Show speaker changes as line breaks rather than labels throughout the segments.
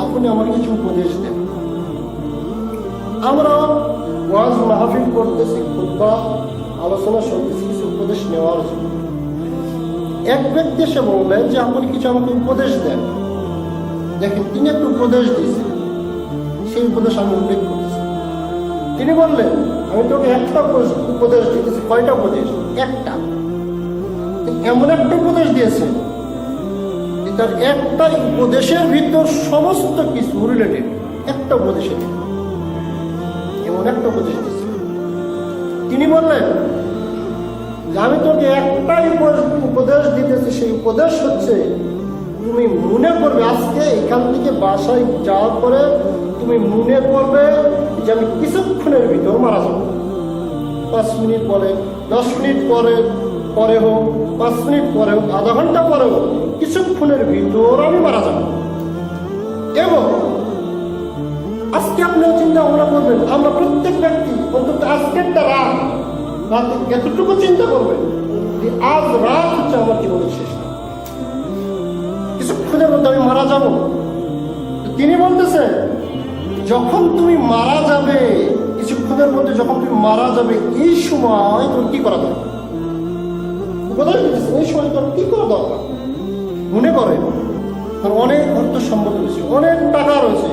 আপনি আমাকে কিছু উপদেশ দেন। আমরা ওয়াজ মাহফিল করতেছি, খুতবা আলোচনা শুনতেছি কিছু উপদেশ নেওয়ার জন্য। এক ব্যক্তি এসে বললেন যে আপনি কিছু আমাকে উপদেশ দেন। দেখেন, তিনি একটা উপদেশ দিয়েছেন, সেই উপদেশ আমি উল্লেখ করতেছি। তিনি বললেন আমি তোকে একটা উপদেশ দিতেছি। কয়টা উপদেশ? একটা। এমন একটা উপদেশ দিয়েছেন তার একটা উপদেশের ভিতর সমস্ত কিছু রিলেটেড। একটা উপদেশের এমন একটা উপদেশ দিয়েছে। তিনি বললেন যে আমি তোকে একটাই উপদেশ দিতেছি, সেই উপদেশ হচ্ছে তুমি মনে করবে আজকে এখান থেকে বাসায় যাওয়ার পরে তুমি মনে করবে যে আমি কিছুক্ষণের ভিতর মারা যাবো। 5 মিনিট পরে, 10 মিনিট পরে হোক, 5 মিনিট পরে হোক, আধা ঘন্টা পরে হোক, কিছুক্ষণের ভিতর আমি মারা যাব। এবং আজকে আপনিও চিন্তা ভাবনা করবেন, আমরা প্রত্যেক ব্যক্তি অন্তত আজকেরটা রাতে এতটুকু চিন্তা করবেন যে আজ রাত হচ্ছে আমার জীবনের শেষ, কিছুক্ষণের মধ্যে আমি মারা যাব। তিনি বলতেছেন যখন তুমি মারা যাবে, কিছুক্ষণের মধ্যে যখন তুমি মারা যাবে, এই সময় তুমি কি করা দরকার? এই সময় তোর কি করা দরকার? মনে করে তোর অনেক অর্থ সম্পদ রয়েছে, অনেক টাকা রয়েছে,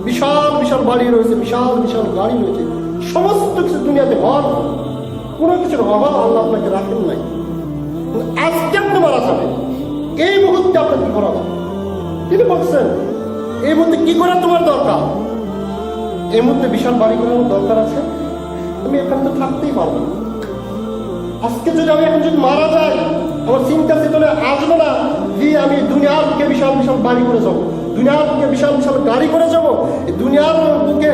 বিশাল বিশাল বাড়ি রয়েছে, বিশাল বিশাল গাড়ি রয়েছে, সমস্ত কিছু দুনিয়াতে ভর, কোনো কিছুর অভাব আল্লাহ আপনাকে রাখেন নাই। আজকে আপনি মারা যাবে, এই মুহূর্তে আপনার কি করা দরকার? তিনি বলছেন এই মুহূর্তে কি করা তোমার দরকার? এই মুহূর্তে বিশাল বাড়ি করার দরকার আছে? তুমি এখানে তো থাকতেই পারবে না। আজকে যদি আমি এখন যদি মারা যাই, আমার চিন্তা চেতনে আসবে না যে আমি দুনিয়ার বুকে বিশাল বিশাল বাড়ি করে যাবো, দুনিয়ার বুকে বিশাল বিশাল গাড়ি করে যাবো, দুনিয়ার বুকে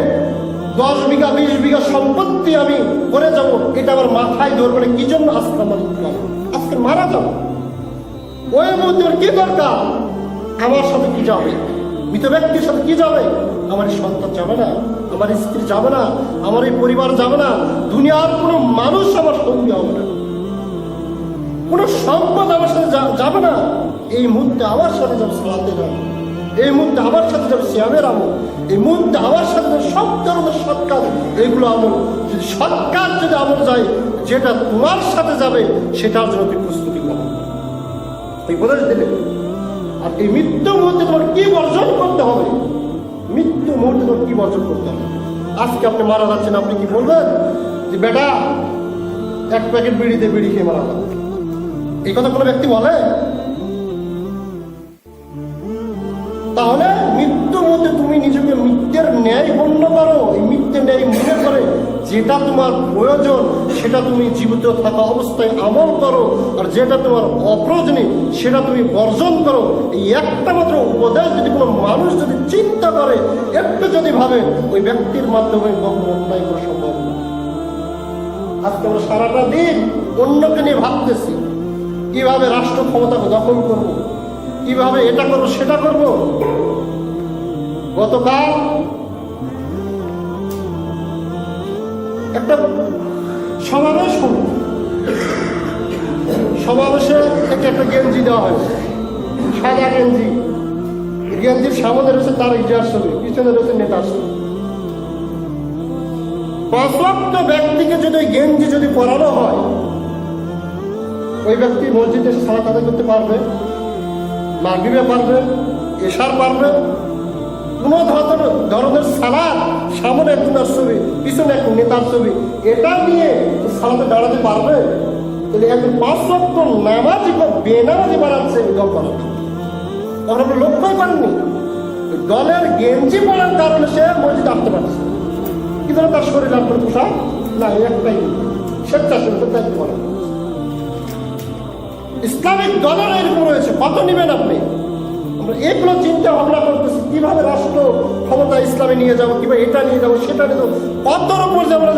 10 বিঘা 20 বিঘা সম্পত্তি আমি করে যাব। এটা আমার মাথায় ধরবে না। কি জন্য? আজকে আমার আজকে মারা যাবো। ওই মুহূর্তে কি দরকার? আমার সাথে কি যাবে? মৃত ব্যক্তির সাথে কি যাবে? আমার সন্তান যাবে না, আমার স্ত্রী যাবে না, আমার এই পরিবার যাবে না, দুনিয়ার কোনো মানুষ আমার সঙ্গী হবে না, কোনো সম্পদ আমার সাথে যাবে না। এই মুহূর্তে আমার সাথে যাবে সালাতের আমল, এই মুহূর্তে আমার সাথে যাবে সিয়ামের আমল, এই মুহূর্তে আমার সাথে সব ধরনের সৎকার, এইগুলো আমল। যদি সৎকার যদি আমল যায়, যেটা তোমার সাথে যাবে সেটার জন্য তুমি প্রস্তুতি করো। এই উপদেশ দিলে। আর এই মৃত্যু মুহূর্তে তোমার কি বর্জন করতে হবে? মৃত্যু মুহূর্তে তোমার কি বর্জন করতে হবে? আজকে আপনি মারা যাচ্ছেন, আপনি কি বলবেন যে বেটা 1 প্যাকেট বিড়িতে বিড়ি খেয়ে মারা যাবে? এই কথা কোনো ব্যক্তি বলে? তাহলে মৃত্যুর মধ্যে তুমি নিজেকে মৃত্যুর ন্যায় গণ্য করো, এই মৃত্যুর ন্যায় মনে করে যেটা তোমার প্রয়োজন সেটা তুমি জীবিত থাকা অবস্থায় আমল করো, আর যেটা তোমার অপ্রয়োজনীয় সেটা তুমি বর্জন করো। এই একটা মাত্র উপদেশ যদি কোনো মানুষ যদি চিন্তা করে, একটু যদি ভাবে, ওই ব্যক্তির মাধ্যমে কখনো অন্যায় করা সম্ভব না। আজকে আমরা সারাটা দিন অন্যকে নিয়ে ভাবতেছি, কিভাবে রাষ্ট্র ক্ষমতাকে দখল করবো, কিভাবে এটা করবো সেটা করবো। গতকাল একটা সমাবেশ হলো, সমাবেশে একটা গেঞ্জি দেওয়া হয়েছে, সাদা গেঞ্জি। গেঞ্জির সামনে রয়েছে তার ইজার ছবি, পিছনে রয়েছে নেতার ছবি। 5 লক্ষ ব্যক্তিকে যদি ওই গেঞ্জি যদি পরানো হয়, ওই ব্যক্তি মসজিদে এসে সালাত আদায় করতে পারবে? মাগরিবে পারবে? এশার পারবে? কোন ধরনের সালাত, সামনে একজনের ছবি, পিছনে এক নেতার ছবি, এটা নিয়ে সালাতে দাঁড়াতে পারবে? তাহলে একজন 5 লক্ষ নামাজি বা বেনামাজি বানাচ্ছে দল করা। তখন আপনি লক্ষ্যই করেননি দলের গেঞ্জি পরার কারণে সে মসজিদে আসতে পারছে। কি ধরনের তার শরীর আর করে পোশাক না, একটাই স্বেচ্ছাসেবী দায়িত্ব করা। ইসলামিক দলের এরকম রয়েছে, কত নেবেন আপনি? আমরা এগুলো চিন্তা ভাবনা করতেছি কিভাবে রাষ্ট্র ক্ষমতা ইসলামে নিয়ে যাবো, কিভাবে এটা নিয়ে যাবো সেটা নিয়ে যাবো, কতর উপর যে আমরা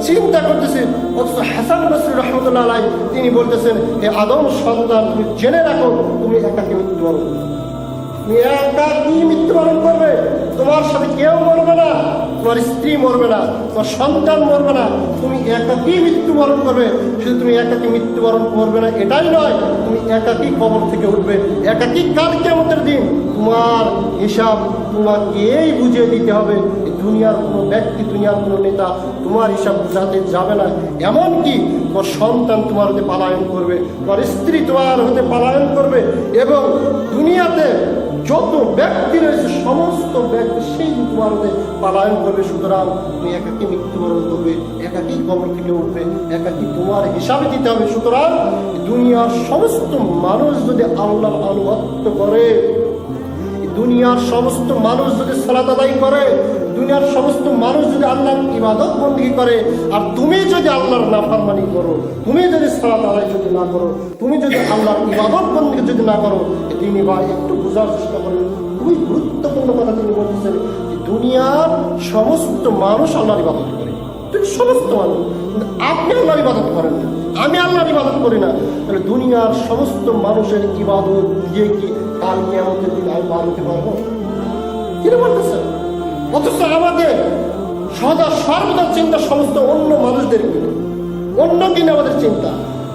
চিন্তা করতেছি। অথচ হাসান বসরি রহমতুল্লাহ আলাইহি তিনি বলতেছেন, হে আদম সন্তান, তুমি জেনে রাখো তুমি একাকী মৃত্যুবরণ করবে। তুমি একাকী মৃত্যুবরণ করবে, তোমার সাথে কেউ মরবে না, তোমার স্ত্রী মরবে না, তোমার সন্তান মরবে না, তুমি একাকী মৃত্যুবরণ করবে। শুধু তুমি একাকী মৃত্যুবরণ করবে না এটাই নয়, তুমি একাকী কবর থেকে উঠবে, একাকী কাল কিয়ামতের দিন তোমার তোমার হিসাব তোমাকেই বুঝিয়ে দিতে হবে। দুনিয়ার কোনো ব্যক্তি, দুনিয়ার কোনো নেতা তোমার হিসাব বুঝাতে যাবে না। এমনকি তোমার সন্তান তোমার হতে পালায়ন করবে, তোমার স্ত্রী তোমার হতে পালায়ন করবে, এবং দুনিয়াতে যত ব্যক্তি রয়েছে সমস্ত ব্যক্তি সেই তোমার হতে পালায়ন করবে। সুতরাং তুমি একাকি মৃত্যুবরণ করবে, একাকি কবর থেকে উঠবে, একাকি তোমার হিসাবে দিতে হবে। সুতরাং দুনিয়ার সমস্ত মানুষ যদি আল্লাহর আনুগত্য করে, দুনিয়ার সমস্ত মানুষ যদি সালাত আদায় করে, দুনিয়ার সমস্ত মানুষ যদি আল্লাহর ইবাদত বন্দী করে, আর তুমি যদি আল্লাহর নাফরমানি করো, তুমি যদি সালাত আদায় যদি না করো, তুমি যদি আল্লাহর ইবাদত বন্দী যদি না করো, তিনি ভাই একটু বোঝার চেষ্টা করেন। খুবই গুরুত্বপূর্ণ কথা তিনি বলতেছেন, দুনিয়ার সমস্ত মানুষ আল্লাহর ইবাদত করে, সমস্ত মানুষ, আপনি আল্লাহর ইবাদত করেন না, আমি আল্লাহর ইবাদত করি না, তাহলে দুনিয়ার সমস্ত মানুষের ইবাদত দিয়ে কি কাল কিয়ামতের দিন আমি পার হতে পারবো? তিনি বলতেছেন। অথচ আমাদের সদা সর্বদা চিন্তা সমস্ত অন্য মানুষদের কিনে, অন্য কিনে আমাদের চিন্তা।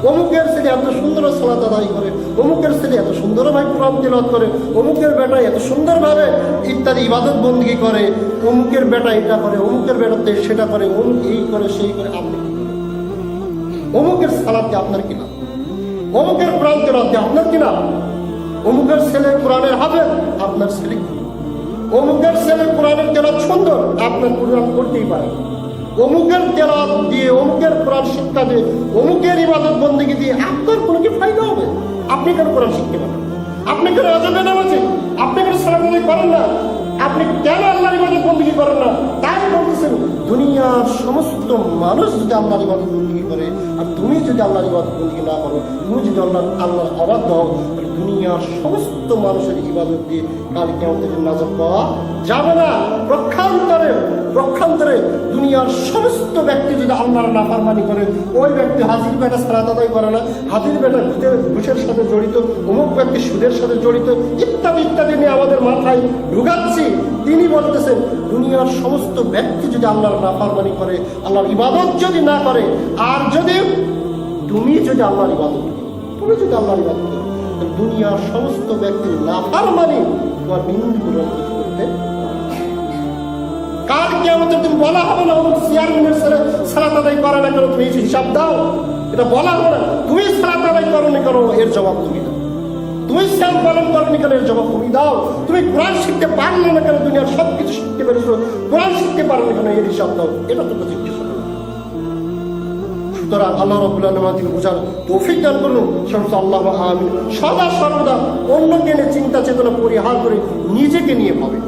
অমুকের ছেলে এত সুন্দর সালাত আদায় করে, অমুকের ছেলে এত সুন্দরভাবে কোরআন তিলাওয়াত করে, অমুকের বেটা এত সুন্দরভাবে ইত্যাদি ইবাদত বন্দী করে, অমুকের বেটা এটা করে, অমুকের বেটাতে সেটা করে, অমুক এই করে সেই করে। আপনি অমুকের সালাতে আপনার কিনা, অমুকের কোরআন তিলাওয়াতে আপনার কিনা, অমুকের ছেলে কোরআনের হাফেজ, আপনার ছেলে কি? অমুকের ছেলে কোরআনের তেলাওয়াত সুন্দর, আপনার কোরআন করতেই পারে। অমুকের তেলাওয়াত দিয়ে, অমুকের কোরআন শিক্ষা দিয়ে, অমুকের ইবাদত বন্দেগী দিয়ে আপনার কোনো কি ফায়দা হবে? আপনি কেন কোরআন শিখতে পারেন? আপনি কেন আযান নামাজে, আপনি কেন সালাত আদায় করেন না? আপনি কেন আল্লাহর ইবাদত বন্দেগী করেন না? তাই বলতেছেন, দুনিয়ার সমস্ত মানুষ যদি আল্লাহর ইবাদত বন্দেগী করে, আর তুমি যদি আল্লাহর ইবাদত বন্দেগী না করো, তুমি যদি আল্লাহর অবাধ্য হও, দুনিয়ার সমস্ত মানুষের ইবাদত দিয়ে কাল কিয়ামতের দিন নাজাত পাওয়া যাবে না। পক্ষান্তরে দুনিয়ার সমস্ত ব্যক্তি যদি আল্লাহর নাফরমানি করে, ওই ব্যক্তি হাজির বেটা সালাত আদায় করে না, হাজির বেটা ঘুষের সাথে জড়িত, অমুক ব্যক্তি সুদের সাথে জড়িত, ইত্যাদি ইত্যাদি নিয়ে আমাদের মাথায় ঢুকাচ্ছি। তিনি বলতেছেন, দুনিয়ার সমস্ত ব্যক্তি যদি আল্লাহর নাফরমানি করে, আল্লাহর ইবাদত যদি না করে, আর যদি তুমি যদি আল্লাহর ইবাদত করো, তুমি যদি আল্লাহর ইবাদত করো, দুনিয়ার সমস্ত ব্যক্তির নাফরমানি তোমার বিন্দু পরিমাণ করতে কাল কিয়ামতের দিন বলা হবে না, অমুক চেয়ারম্যানের সালাত আদায় করে না কেন, তুমি হিসাব দাও। এটা বলা হবে না, তুমি সালাত আদায় করো না কেন, এর জবাব তুমি দাও। তুমি সিয়াম পালন করো না কেন, এর জবাব তুমি দাও। তুমি কোরআন শিখতে পারলে না কেন, দুনিয়ার সবকিছু শিখতে পেরেছো, কোরআন শিখতে পারো না কেন, এর হিসাব দাও। এটা তো জিজ্ঞেস করো। সুতরাং আল্লাহ রাব্বুল আলামিন আমাদেরকে বোঝার তৌফিক দান করুন। আল্লাহু আমিন। সদা সর্বদা অন্যকে নিয়ে চিন্তা চেতনা পরিহার করে নিজেকে নিয়ে ভাবেন,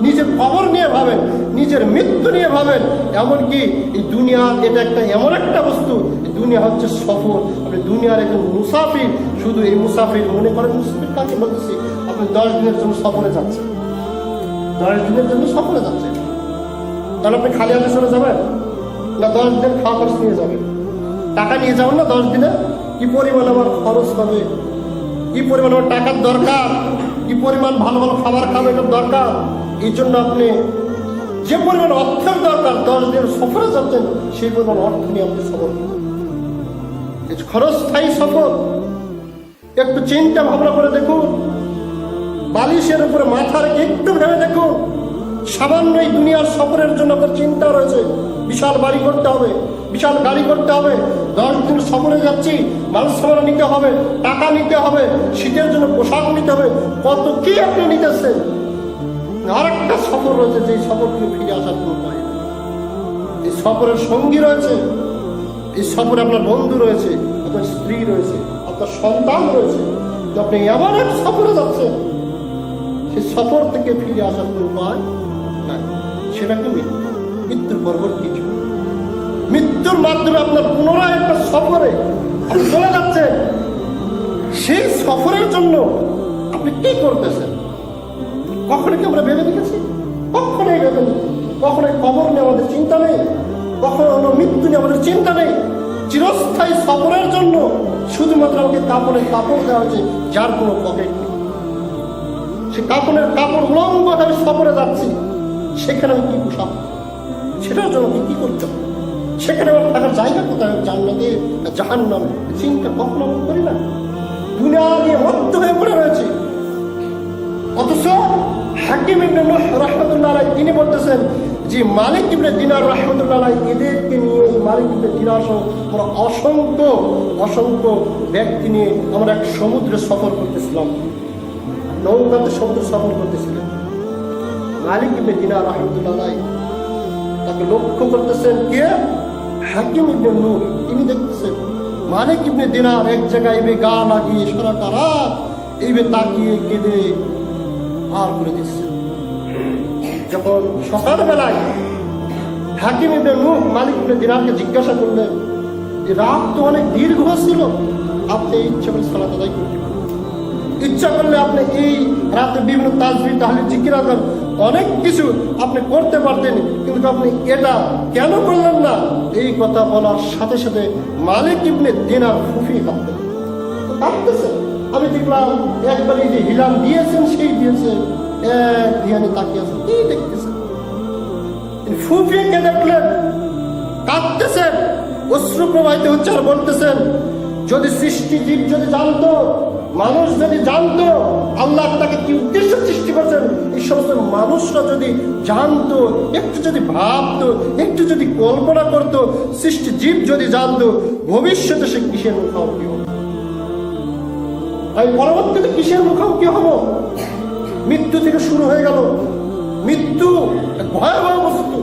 নিজের খবর নিয়ে ভাবেন, নিজের মৃত্যু নিয়ে ভাবেন। এমনকি এই দুনিয়া এটা একটা এমন একটা বস্তু, দুনিয়া হচ্ছে সফর। আপনি দুনিয়ার একজন মুসাফির, শুধু এই মুসাফির মনে করেন, মুসাফির কাকে বলতেছি? আপনি 10 দিনের জন্য সফরে যাচ্ছেন, 10 দিনের জন্য সফরে যাচ্ছেন, তাহলে আপনি খালি হাতে চলে যাবেন না 10 দিনের খাওয়া খরচ নিয়ে যাবেন? টাকা নিয়ে যাবেন না 10 দিনে? কি পরিমাণ আমার খরচ হবে, কি পরিমাণ আমার টাকার দরকার, কি পরিমাণ ভালো ভালো খাবার খাবে এটার দরকার। এই জন্য আপনি যে পরিমাণ অর্থের দরকার, 10 দিনের সফরে যাচ্ছেন, সেই পরিমাণ অর্থ নিয়ে আপনি সফর করবেন। খরচস্থায়ী সফর। একটু চিন্তা ভাবনা করে দেখুন, বালিশের উপরে মাথা রেখে একটু ভেবে দেখুন, সামান্য এই দুনিয়ার সফরের জন্য আপনার চিন্তা রয়েছে। বিশাল বাড়ি করতে হবে, বিশাল গাড়ি করতে হবে, 10 দিন সফরে যাচ্ছি, মাল সামানা নিতে হবে, টাকা নিতে হবে, শীতের জন্য পোশাক নিতে হবে, কত কি আপনি নিতেছেন। আর একটা সফর রয়েছে, যে সফর থেকে ফিরে আসার কোনো উপায় নেই। এই সফরের সঙ্গী রয়েছে, এই সফরে আপনার বন্ধু রয়েছে, আপনার স্ত্রী রয়েছে, আপনার সন্তান রয়েছে। আপনি এমন এক সফরে যাচ্ছেন, সেই সফর থেকে ফিরে আসার কোনো উপায় নাই। সেটাকে মৃত্যুর পরবর্তী কিছু, মৃত্যুর মাধ্যমে আপনার পুনরায় একটা সফরে আপনি চলে যাচ্ছেন। সেই সফরের জন্য আপনি কি করতেছেন? কখনো কি আমরা ভেবে দেখেছি? কখনোই ভেবে নেই। কখনোই কবর নিয়ে আমাদের চিন্তা নেই, কখনো মৃত্যু নিয়ে আমাদের চিন্তা নেই। চিরস্থায়ী সফরের জন্য শুধুমাত্র আমাকে কাপড়ের কাপড় দেওয়া হয়েছে, যার কোনো পকেট নেই। সে কাপড়ের কাপড় উলঙ্গ আমি সফরে যাচ্ছি, সেখানে আমি কি পোশাক, সেটার জন্য আমি কি করতে হবে? সেখানে আমার থাকার জায়গা কোথায়, জান্নাতে জাহান্নামে, চিন্তা কখনো করি না। দুনিয়া নিয়ে মত্ত হয়ে পড়ে রয়েছে। অথচ হাকিম ইবনে নূহ রাহমাতুল্লাহ আলাইহি তিনি বলতেছেন যে মালিক ইবনে দিনার রাহমাতুল্লাহ আলাইহি এদেরকে নিয়ে মালিক ইবনে দিনার সহ আমরা অসংখ্য ব্যক্তি নিয়ে আমরা এক সমুদ্রে সফর করতেছিলাম, নৌকাতে সমুদ্র সফর করতেছিলাম। মালিক ইবনে দিনার রাহমাতুল্লাহ আলাইহি তাকে লক্ষ্য করতেছেন কে? হাকিম ইবনে নূহ। তিনি দেখতেছেন মালিক ইবনে দিনার এক জায়গায় গা লাগিয়ে সারাটা রাত তাকিয়ে কেঁদে পার করে দিচ্ছে। যখন সকালবেলায় হাকিম ইবনে নূহ মালিক ইবনে দিনারকে জিজ্ঞাসা করলেন যে রাত তো অনেক দীর্ঘ ছিল, আপনি ইচ্ছা করে সালাত আদায় করতে পারেন, ইচ্ছা করলে আপনি এই রাতে বিভিন্ন তাসবিহ তাহলিল জিকির আজকার অনেক কিছু আপনি করতে পারতেন, কিন্তু আপনি এটা কেন করলেন না? এই কথা বলার সাথে সাথে মালিক ইবনে দিনার ফুফি কাঁদতেছেন। আমি দেখলাম একবার এই যে হিলাম দিয়েছেন সেই দিয়েছেন, এক ধিয়ানে তাকিয়ে আছেন, কি দেখতেছেন? ফুফিকে দেখলেন কাঁদতেছেন, অশ্রু প্রবাহিত হচ্ছে আর বলতেছেন যদি সৃষ্টি জীব যদি জানতো, মানুষ যদি জানতো আল্লাহ তাকে কি উদ্দেশ্য সৃষ্টি করছেন, এই সমস্ত মানুষরা যদি জানতো, একটু যদি ভাবতো, একটু যদি কল্পনা করতো, সৃষ্টি জীব যদি জানতো ভবিষ্যতে সে কিসের মুখোমুখি হতো। তাই পরবর্তীতে কিসের মুখোমুখি হবো? মৃত্যু থেকে শুরু হয়ে গেল। মৃত্যু ভয়াবহ বস্তু,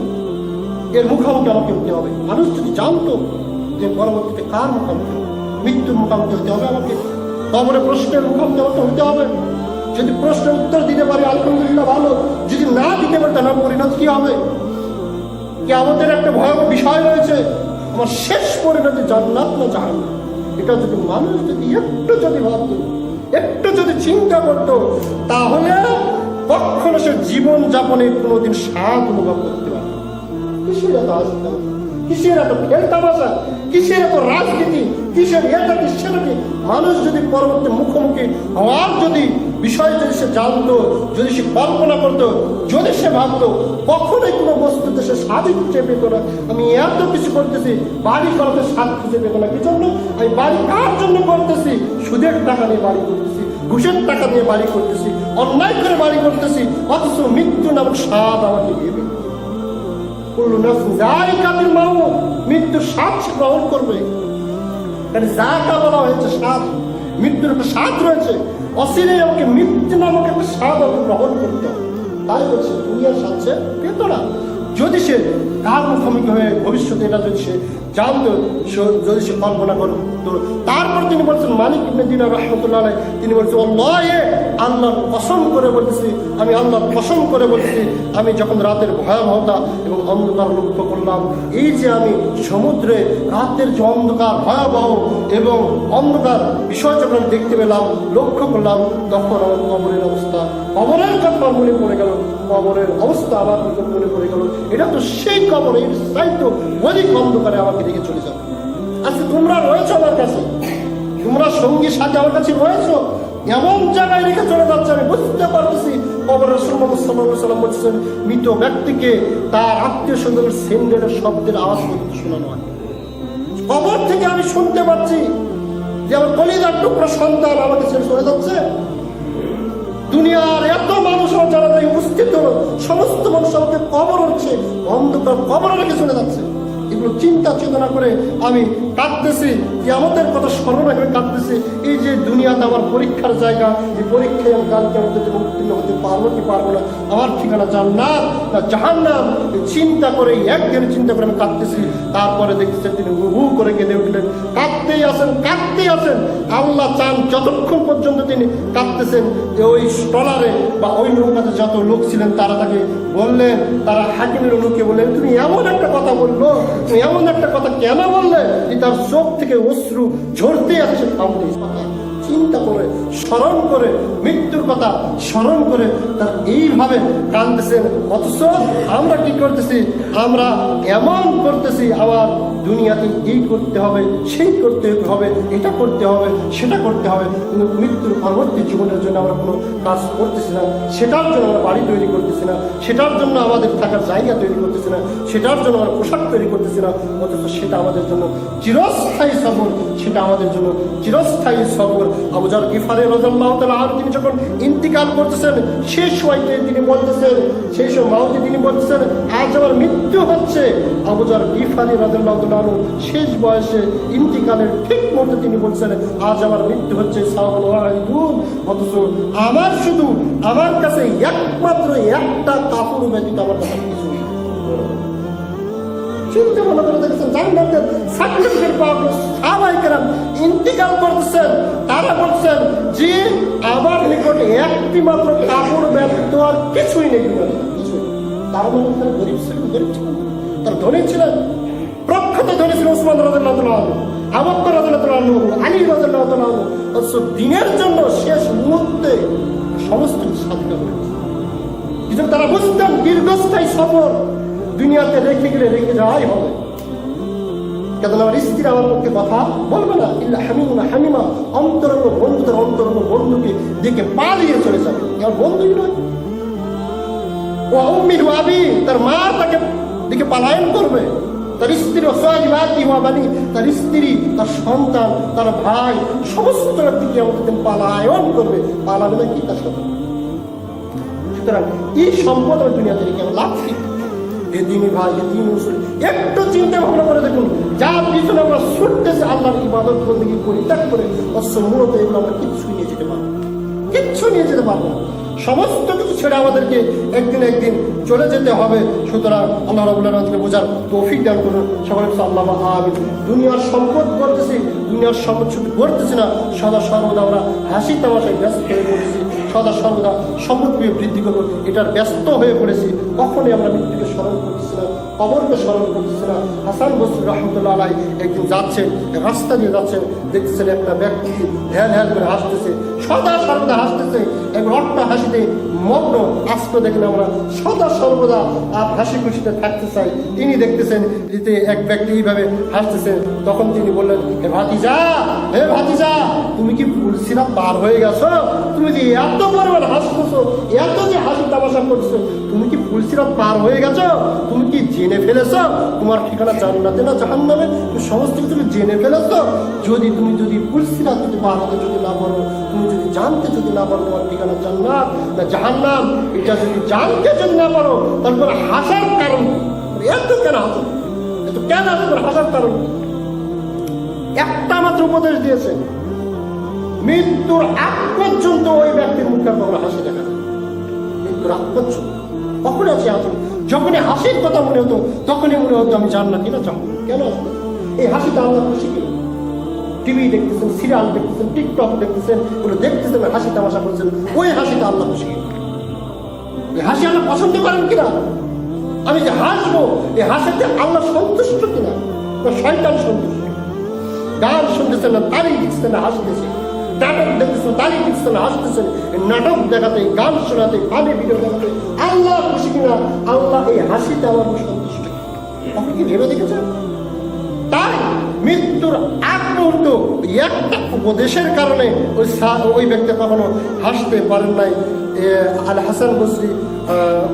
এর মুখোমুখি আমাকে হতে হবে। মানুষ যদি জানতো যে পরবর্তীতে কার মুখোমুখি, মৃত্যুর মুখোমুখি হতে হবে আমাকে, কবরে প্রশ্নের মুখোমুখি আমাকে হতে হবে। যদি প্রশ্নের উত্তর দিতে পারি আলহামদুলিল্লাহ ভালো, যদি না দিতে পারি তাহলে পরিণত কি হবে? কি আমাদের একটা ভয়াবহ বিষয় রয়েছে, আমার শেষ পরিণতি জান্নাত না জাহান্নাম। এটা যদি মানুষ যদি একটু যদি ভাবতো, একটু যদি চিন্তা করতো, তাহলে কখনো সে জীবন যাপনে কোনোদিন স্বাদ অনুভব করতে পারে। কিসের এত আসতে, কিসের এত খেলতামাশা, কিসের এত রাজনীতি, কিসের এটা কি সেটা কি? মানুষ যদি পরবর্তী মুখোমুখি হওয়ার যদি বিষয় যদি সে জানতো, যদি সে কল্পনা করতো, যদি সে ভাবতো, কখনোই কোনো বস্তুতে সে স্বাদ খুঁজে পেত না। আমি এত কিছু করতেছি, বাড়ি করাতে স্বাদ খুঁজে পেত না। কি জন্য? আমি বাড়ি কার জন্য করতেছি? সুদের টাকা নিয়ে বাড়ি করতেছি, ঘুষের টাকা নিয়ে বাড়ি করতেছি, অন্যায় করে বাড়ি করতেছি, অথচ মৃত্যু নামক স্বাদ আমাকে ভেবে মৃত্যুর স্বাদ সে গ্রহণ করবে। যাকে বলা হয়েছে স্বাদ, মৃত্যুর একটা স্বাদ রয়েছে, অচিরে আমাকে মৃত্যু নামক একটা স্বাদ আমাকে গ্রহণ করতে হবে। তাই বলছে দুনিয়ার স্বাদ সে পেত না। যদি সে কার মুখোমুখি হয়ে ভবিষ্যতে এটা যদি সে জানতো, যদি সে কল্পনা করতো, তারপর তিনি বলছেন মালিক ইবনে দিনার রাহমাতুল্লাহ আলাইহি তিনি বলছেন আল্লাহর কসম করে বলতেছি, আমি আল্লাহর কসম করে বলছি, আমি যখন রাতের ভয়াবহতা এবং অন্ধকার লক্ষ্য করলাম, এই যে আমি সমুদ্রে রাতের যে অন্ধকার ভয়াবহ এবং অন্ধকার বিষয় যখন আমি দেখতে পেলাম, লক্ষ্য করলাম, তখন আমার কবরের অবস্থা, কবরের কথা মনে পড়ে গেল, কবরের অবস্থা আমার মনে পড়ে গেল। এটা তো সেই কবর, এই সাইতো অধিক অন্ধকারে আমাকে রেখে চলে যাবে। আচ্ছা তোমরা রয়েছো আমার কাছে, তোমরা সঙ্গী সাথে আমার কাছে রয়েছো, এমন জায়গায় রেখে চলে যাচ্ছে আমি বুঝতে পারতেছি। কবরের রাসূলুল্লাহ সাল্লাল্লাহু আলাইহি ওয়াসাল্লাম বলছেন মৃত ব্যক্তিকে তার আত্মীয় স্বজনের সেন্ডেলের শব্দের আওয়াজ পর্যন্ত শোনানো হয়। কবর থেকে আমি শুনতে পাচ্ছি যে আমার কলিজার টুকরা সন্তান আমাকে ছেড়ে চলে যাচ্ছে। দুনিয়ার এত মানুষ যারা উপস্থিত হলো, সমস্ত মানুষ আমাকে কবর হচ্ছে, অন্ধকার কবর রেখে চলে যাচ্ছে। এগুলো চিন্তা চেতনা করে আমি কাঁদতেছি, যে আমাদের কথা স্মরণ রেখে কাঁদতেছি। এই যে দুনিয়াতে আমার পরীক্ষার জায়গা, এই পরীক্ষায় আমি কালকে আমাদের উত্তীর্ণ হতে পারবো কি পারবো না, আমার ঠিকানা জান্নাত না জাহান্নাম, চিন্তা করে একদিন চিন্তা করে আমি কাঁদতেছি। তারপরে দেখতেছেন তিনি হু করে কেঁদে উঠলেন, কাঁদতেই আছেন, কাঁদতেই আছেন। আল্লাহ চান যতক্ষণ পর্যন্ত তিনি কাঁদতেছেন, যে ওই ট্রলারে বা ওই নৌকাতে যত লোক ছিলেন তারা তাকে বললেন, তারা হাকিমের লোককে বললেন তুমি এমন একটা কথা বললো, তুমি এমন একটা কথা কেন বললে, যে তার চোখ থেকে অশ্রু ঝরতে আসছে। চিন্তা করে স্মরণ করে মৃত্যুর কথা স্মরণ করে তার এইভাবে কাঁদতেছেন। অথচ আমরা কি করতেছি? আমরা এমন করতেছি, আমার দুনিয়াতে এই করতে হবে, সেই করতে হবে, এটা করতে হবে, সেটা করতে হবে, কিন্তু মৃত্যুর পরবর্তী জীবনের জন্য আমরা কোনো কাজ করতেছি না, সেটার জন্য আমরা বাড়ি তৈরি করতেছি না, সেটার জন্য আমাদের থাকার জায়গা তৈরি করতেছি না, সেটার জন্য আমরা পোশাক তৈরি করতেছি না, অথচ সেটা আমাদের জন্য চিরস্থায়ী সফর, সেটা আমাদের জন্য চিরস্থায়ী সফর। আবু যার গিফারি রাদিয়াল্লাহু তাআলা আনহু তিনি যখন ইন্তিকাল করতেছেন, শেষ সময়তে তিনি বলতেছেন, সেই সময় তিনি বলতেছেন আজ আমার মৃত্যু হচ্ছে। আবু যার গিফারি রাদিয়াল্লাহু তাআলা আনহু শেষ বয়সে ইন্তিকালের ঠিক মুহূর্তে তিনি বলছেন আজ আমার মৃত্যু হচ্ছে সাওয়াল ওয়াহিদুন, অথচ আমার শুধু আমার কাছে একমাত্র একটা কাপড় ব্যতীত আমার কাছে কিছু নেই। চিন্তা ভালো করে দেখেছেন, জান্নাতের সার্টিফিকেট পাওয়া সাহাবায়ে কেরাম ইন্তিকাল করতেছেন, তারা বলছেন যে আমার নিকটে একটি মাত্র কাপড় ব্যতীত আর কিছুই নেই, কিছুই। তার মানে তারা গরিব ছিলেন, গরিব ছিলেন, তারা ধনী ছিলেন, প্রখ্যাত ধনী ছিলেন ওসমান রাদিয়াল্লাহু তাআলা আনহু, আবু বকর রাদিয়াল্লাহু তাআলা আনহু, আলী রাদিয়াল্লাহু তাআলা আনহু। অথচ দিনের জন্য শেষ মুহূর্তে সমস্ত কিছু সাধনা করেছে। কিন্তু তারা বুঝতেন দীর্ঘস্থায়ী সফর দুনিয়াতে রেখে গেলে রেখে যাওয়াই হবে। কেন আমার স্ত্রী আমার পক্ষে কথা বলবে না, ইল্লা হামিমা হামিমা, অন্তরঙ্গ বন্ধু তার অন্তরঙ্গ বন্ধুকে দেখে পালিয়ে চলে যাবে, আমার বন্ধুই নয়। ও উম্মি আবি, তার মা তাকে দিকে পলায়ন করবে, তার স্ত্রী ওয়াসাইবাতি ওয়া বানি, তার স্ত্রী, তার সন্তান, তার ভাই, সমস্ত দিকে আমাদের পলায়ন করবে, পালাবে না কি তার সাথে। সুতরাং এই সম্পদ আমার দুনিয়াতে রেখে আমার লাভ কি? এদিনই ভাই, এদিন একটু চিন্তা ভাবনা করে দেখুন, যার পিছনে আমরা ছুটতেছি আল্লাহর ইবাদত বন্দেগী পরিত্যাগ করে, অথচ মূলত এগুলো আমরা কিচ্ছুই নিয়ে যেতে পারবো, কিচ্ছু নিয়ে যেতে পারবো না। সমস্ত কিছু ছেড়ে আমাদেরকে একদিন একদিন চলে যেতে হবে। সুতরাং আল্লাহ রাব্বুল আলামিন বোঝার তৌফিক দান করুন। সকলে আল্লাহ আমিন। দুনিয়ার সম্পদ করতেছি, দুনিয়ার সম্পদ শুধু করতেছি না, সদা সর্বদা আমরা হাসি তামাশায় ব্যস্ত হয়ে পড়েছি, সদা সর্বদা সম্পদকে বৃদ্ধি করবো এটার ব্যস্ত হয়ে পড়েছি। কখনই আমরা মৃত্যুকে স্মরণ করতেছি না, কবরকে স্মরণ করতেছি না। হাসান বসরি রাহমাতুল্লাহ আলাইহি একদিন যাচ্ছেন, রাস্তা দিয়ে যাচ্ছেন, দেখতেছেন একটা ব্যক্তি ধ্যান ধ্যান করে হাসতেছে, সদা সর্বদা হাসতেছে, এক রক্ত হাসিতে মগ্ন। আজকে দেখলে আমরা সদা সর্বদা হাসি খুশিতে থাকতে চাই। তিনি দেখতেছেন যে এক ব্যক্তি এইভাবে হাসতেছেন, তখন তিনি বললেন, হে ভাতিজা, হে ভাতিজা, তুমি কি ফুলসিরাত পার হয়ে গেছো? তুমি যে এত পরিমাণ হাসতেছো, এত যে হাসি তামাশা করছো, তুমি কি ফুলসিরাত পার হয়ে গেছো? তুমি কি জেনে ফেলেছো তোমার ঠিকানা জান্নাতে না জাহান্নামে? তুমি সমস্ত কিছু জেনে ফেলেছো। তুমি যদি ফুলসিরাত যদি পার হতে যদি না পারো, তুমি যদি জানতে যদি না পারো তোমার ঠিকানা জান্নাত না জাহান্নাম, এটা যদি জানতে যদি না পারো, তারপর হাসার কারণ এত কেন হাসো, এত কেন হাসার কারণ? একটা মাত্র উপদেশ দিয়েছে, মৃত্যুর আগ পর্যন্ত ওই ব্যক্তির মুখে কখনো হাসি দেখা যায়। মৃত্যুর আগ পর্যন্ত কখন আছে আসুন, যখনই হাসির কথা মনে হতো তখনই মনে হতো আমি জান্নাতি না জাহান্নাম। কেন আসবে এই হাসিটা? আল্লাহ খুশি কিনা? টিভি দেখতেছেন, সিরিয়াল দেখতেছেন, টিকটক দেখতেছেন, ওগুলো দেখতেছেন, হাসি তামাশা করছেন, ওই হাসিটা আল্লাহ খুশি কিনা? এই হাসি আল্লাহ পছন্দ করেন কিনা? আমি যে হাসবো, এই হাসিতে আল্লাহ সন্তুষ্ট কিনা? শয়তান সন্তুষ্ট? গান শুনতেছেন না, তালি দিচ্ছেন না, হাসতেছে। নাটক দেখতেছেন, তালি দিচ্ছেন, হাসতেছেন। নাটক দেখাতে, গান শোনাতে, পানি ভিডিও দেখাতে আল্লাহ খুশি কিনা? আল্লাহ এই হাসিতে আমার সন্তুষ্ট। আপনি কি ভেবে দেখেছেন? তাই মৃত্যুর আগ মুহূর্ত একটা উপদেশের কারণে ওই ব্যক্তি কখনো হাসতে পারেন নাই। আল হাসান বসরি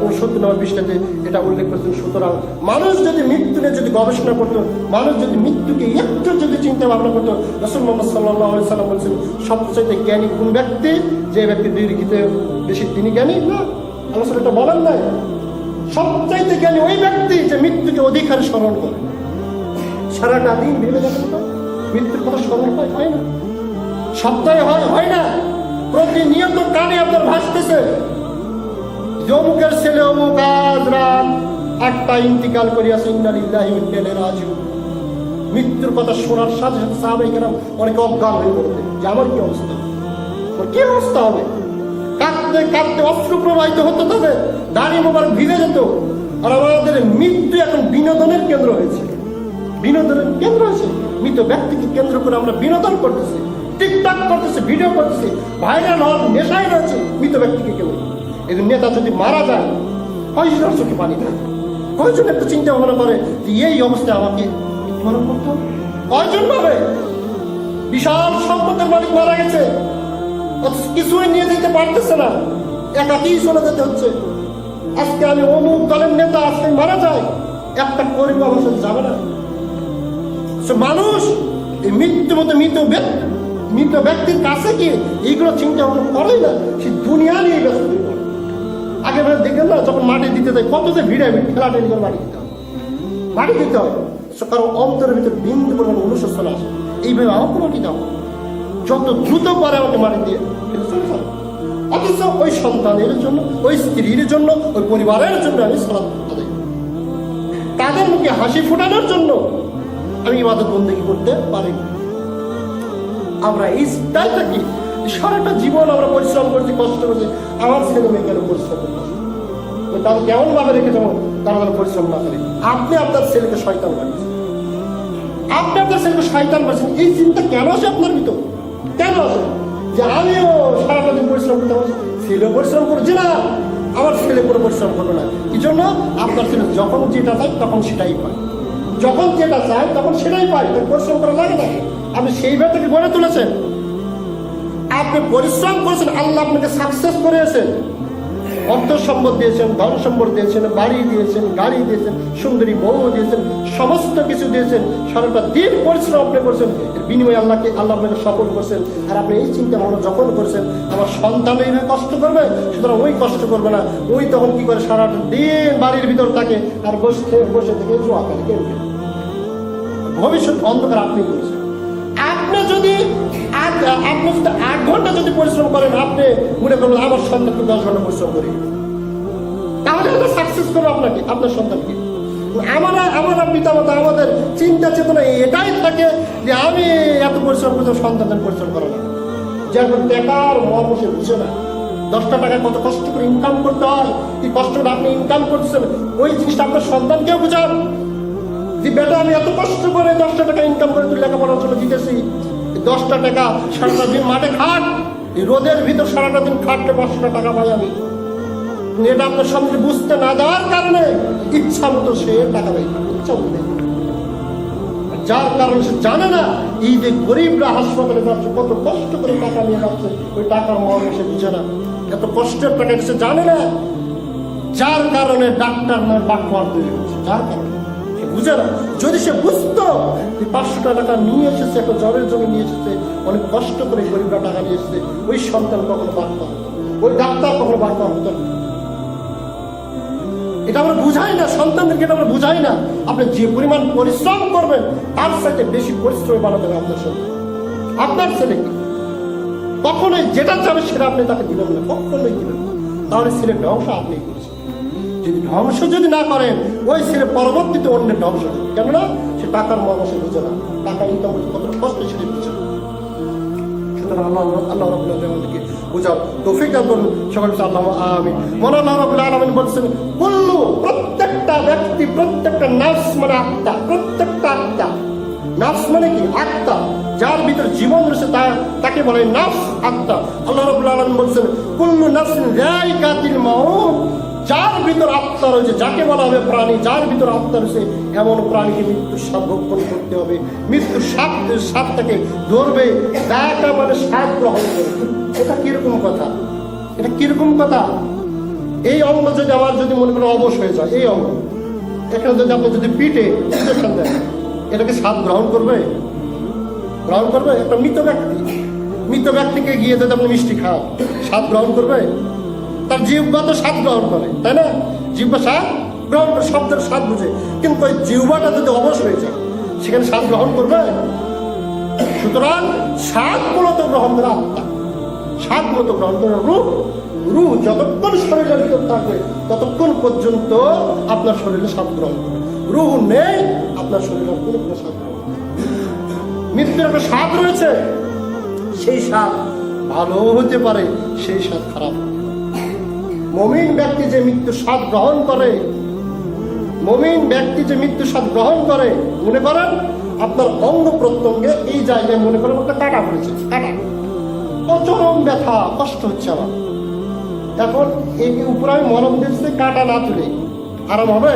69 নম্বর পৃষ্ঠাতে এটা উল্লেখ করেছেন। সুতরাং মানুষ যদি মৃত্যু নিয়ে যদি গবেষণা করতো, মানুষ যদি মৃত্যুকে একটু যদি চিন্তা ভাবনা করতো, রাসূল মুহাম্মদ সাল্লাল্লাহু আলাইহি সাল্লাম বলছেন সবচেয়ে জ্ঞানী কোন ব্যক্তি? যে ব্যক্তি দীর্ঘিতে বেশি তিনি জ্ঞানী না। আল্লাহ এটা বলেন নাই, সবচাইতে জ্ঞানী ওই ব্যক্তি যে মৃত্যুকে অধিকারে স্মরণ করে। সারাটা দিন ভেবে দেখেন তো, মৃত্যুর কথা স্মরণ হয় না, সপ্তাহে হয় না, প্রতিনিয়ত কানে আপনার ভাসতেছে অমুকের ছেলে অমুক আজ রাত 8টা ইন্তিকাল করিয়াছে, ইন্না লিল্লাহি ওয়া ইন্না ইলাইহি রাজিউন। মৃত্যুর কথা শোনার সাথে সাথে সাহাবায়ে কেরাম অনেকে অজ্ঞান হয়ে পড়তেন যে আমার কি অবস্থা, কি অবস্থা হবে। কাঁদতে কাঁদতে অশ্রু প্রবাহিত হতো, তাদের দাড়ি মোবারক ভিজে যেত। আর আমাদের মৃত্যু এখন বিনোদনের কেন্দ্র হয়েছে, বিনোদনের কেন্দ্র হয়েছে। মৃত ব্যক্তিকে কেন্দ্র করে আমরা বিনোদন করতেছি, টিকটক করতেছি, ভিডিও করতেছি, ভাইরাল হওয়ার নেশায় রয়েছে মৃত ব্যক্তিকে কেন্দ্র। এই নেতা যদি মারা যায়, কয়জনের চোখে পানি দেয়, কয়জন একটা চিন্তা ভাবনা করে যে এই অবস্থায় আমাকে মৃত্যুবরণ করতে হবে। কয়জন পাবে? বিশাল সম্পদের মালিক মারা গেছে, কিছুই নিয়ে যেতে পারতেছে না, একাকি চলে যেতে হচ্ছে। আজকে আমি অমুক দলের নেতা, আজকে মারা যায়, একটা পরিবার আমার সাথে যাবে না। মানুষ এই মৃত ব্যক্তির কাছে কি এইগুলো চিন্তা ভাবনা করে না, সে দুনিয়া নিয়ে ব্যস্ত হয়ে পড়ে। আগে দেখেন না, যখন মাটি দিতে যায় কত যে ভিড়ে ঠেলাঠেলি করে মাটি দিতে হয়, কারণ অন্তরের ভিতরে বিন্দু পরিমাণ অনুশোচন আসে, এইভাবে আমাকে মাটি দাও, যত দ্রুত পারে আমাকে মাটি দিয়ে চলে যাবে। অথচ ওই সন্তানের জন্য, ওই স্ত্রীর জন্য, ওই পরিবারের জন্য আমি সালাত আদায়, তাদের মুখে হাসি ফোটানোর জন্য আমি ইবাদত বন্দেগী করতে পারি। আমরা এই চিন্তায় থাকি, সারাটা জীবন আমরা পরিশ্রম করছি, কষ্ট করছি, আমার ছেলে মেয়ে কেন পরিশ্রম করতে, তারা কেমন ভাবে রেখে যাবো, তারা যেন পরিশ্রম না করে। আপনি আপনার ছেলেকে শয়তান বানিয়েছেন, আপনি আপনার ছেলেকে শয়তান বানিয়েছেন, এই চিন্তা কেন আসে আপনার ভিতর? কেন আসে যে আমিও সারাটা দিন পরিশ্রম করতে পারছি, ছেলেও পরিশ্রম করছি না, আমার ছেলে কোনো পরিশ্রম করবে না? কি জন্য? আপনার ছেলে যখন যেটা চায় তখন সেটাই পায়, যখন যেটা চায় তখন সেটাই পায়, পরিশ্রম করা লাগে না। আপনি সেইভাবে থেকে গড়ে তুলেছেন, আপনি পরিশ্রম করেছেন, আল্লাহ আপনাকে সাকসেস করেছেন, অর্থ সম্পদ দিয়েছেন, ধন সম্পদ দিয়েছেন, বাড়ি দিয়েছেন, গাড়ি দিয়েছেন, সুন্দরী বউ দিয়েছেন, সমস্ত কিছু দিয়েছেন, সারাটা দিন পরিশ্রম আপনি করছেন, এর বিনিময়ে আল্লাহ আপনাকে সফল করছেন। আর আপনি এই চিন্তা ভাবনা যখন করছেন, আমার সন্তান এইভাবে কষ্ট করবে, সুতরাং ওই কষ্ট করবে না, ওই তখন কি করে সারাটা দিন বাড়ির ভিতর থাকে আর বসে থেকে জোয়া খেলে, ভবিষ্যৎ অন্ধকার আপনি করেছেন। আপনি যদি 8 ঘন্টা যদি পরিশ্রম করেন, আপনি মনে করবেন আমার সন্তানকে 10 ঘন্টা পরিশ্রম করি, তাহলে সাকসেস করবো আপনাকে, আপনার সন্তানকে। আমরা পিতামাতা আমাদের চিন্তা চেতনা এটাই থাকে যে আমি এত পরিশ্রম করতে, সন্তানদের পরিশ্রম করে না, যেমন বেকার মর্ম সে বুঝে না। 10টা টাকা কত কষ্ট করে ইনকাম করতে হয়, কি কষ্ট করে আপনি ইনকাম করতেছেন, ওই জিনিসটা আপনার সন্তানকেও বুঝান যে বেটা আমি এত কষ্ট করে 10টা টাকা ইনকাম করে তুই লেখাপড়ার জন্য দিতেছি, 10টা টাকা সারাটা দিন মাঠে খাট, এই রোদের ভিতর সারাটা দিন খাটলে 500 টাকা পাই আমি। এটা আপনার সামনে বুঝতে না দেওয়ার কারণে ইচ্ছা মতো সে টাকা দেয়, ইচ্ছা মতো, যার কারণে সে জানে না এই যে গরিবরা হাসপাতালে যাচ্ছে, কত কষ্ট করে টাকা নিয়ে যাচ্ছে, ওই টাকার মর্ম সে বুঝে না, এত কষ্টের টাকা সে জানে না, যার কারণে ডাক্তার নয় বাটপার তৈরি হচ্ছে, যার কারণে বুঝে না। যদি সে বুঝতো 500 টাকা নিয়ে এসেছে, একটা জ্বরের জন্য নিয়ে এসেছে, অনেক কষ্ট করে গরিবরা টাকা নিয়ে এসেছে, ওই সন্তান কখনো বাটপার হতো, ওই ডাক্তার কখনো বাটপার হতো না। এটা আমরা বুঝাই না, সন্তানদেরকে এটা আমরা বুঝাই না। আপনি যে পরিমাণ পরিশ্রম করবেন তার সাথে বেশি পরিশ্রম বানাতে হবে আপনার সন্তান, আপনার ছেলেকে। কখনোই যেটা চাবে সেটা আপনি তাকে দিবেন না, কখনোই দিবেন না, তাহলে ছেলের ধ্বংস আপনি করেছেন। যদি ধ্বংস যদি না করেন, ওই ছেলে পরবর্তীতে অন্যের ধ্বংস হবে, কেননা সে টাকার মর্ম সে বুঝে না, টাকা ইনকাম করতে কত কষ্ট সেটা বুঝে না। সুতরাং আল্লাহ রাব্বুল আলামিন আমাদেরকে বুঝার তৌফিক দান করুন, সকলে আল্লাহু আমিন। আল্লাহ রাব্বুল আলামিন বলেছেন, কুল্লু, প্রত্যেকটা ব্যক্তি, প্রত্যেকটা নাফস মানে আত্মা, প্রত্যেকটা আত্মা, নাফস মানে কি? আত্মা, যার ভিতর জীবন রয়েছে তাকে বলে নাফস, আত্মা। আল্লাহ রাব্বুল আলামিন বলেছেন, কুল্লু নাফসিন যায়িকাতুল মাউত, যার ভিতর আত্মা রয়েছে, যাকে বলা হবে প্রাণী, যার ভিতর আত্মা রয়েছে এমন প্রাণীকে মৃত্যুর স্বাদ ভক্ষণ করতে হবে, মৃত্যুর স্বাদটাকে ধরবে, দায়টা মানে স্বাদ গ্রহণ করবে। এটা কিরকম কথা? এটা কিরকম কথা? এই অঙ্গ যদি আমার যদি মনে করেন অবশ হয়ে যায়, এই অঙ্গ এখানে যদি আপনি যদি পিঠে ইঞ্জেকশন দেন, এটাকে স্বাদ গ্রহণ করবে? গ্রহণ করবে? একটা মৃত ব্যক্তিকে গিয়ে যদি আপনি মিষ্টি খান, স্বাদ গ্রহণ করবে? তার জিহ্বা তো স্বাদ গ্রহণ করে, তাই না? জিহ্বা স্বাদ গ্রহণ করে, শব্দের স্বাদ বুঝে, কিন্তু ওই জিহ্বাটা যদি অবশ হয়ে যায় সেখানে স্বাদ গ্রহণ করবে? সুতরাং স্বাদ মূলত গ্রহণ করে আত্মা, স্বাদ মূলত গ্রহণ করে রূহ যতক্ষণ শরীরের ভিতর থাকবে ততক্ষণ পর্যন্ত আপনার শরীরে স্বাদ গ্রহণ করবে। রূহ নেই, আপনার শরীরে কোনো স্বাদ গ্রহণ করবে। মৃত্যুর একটা স্বাদ রয়েছে, সেই স্বাদ ভালো হতে পারে, সেই স্বাদ খারাপ। মুমিন ব্যক্তি যে মৃত্যুর স্বাদ গ্রহণ করে, মুমিন ব্যক্তি যে মৃত্যুর স্বাদ গ্রহণ করে, মনে করেন আপনার অঙ্গ প্রত্যঙ্গে এই জায়গায় মনে করেন একটা কাটা পড়েছে, কাটা, চরম ব্যথা, কষ্ট হচ্ছে আমার, এখন এই উপরে আমি মলম দিচ্ছি, কাটা না তুলে আরাম হবে?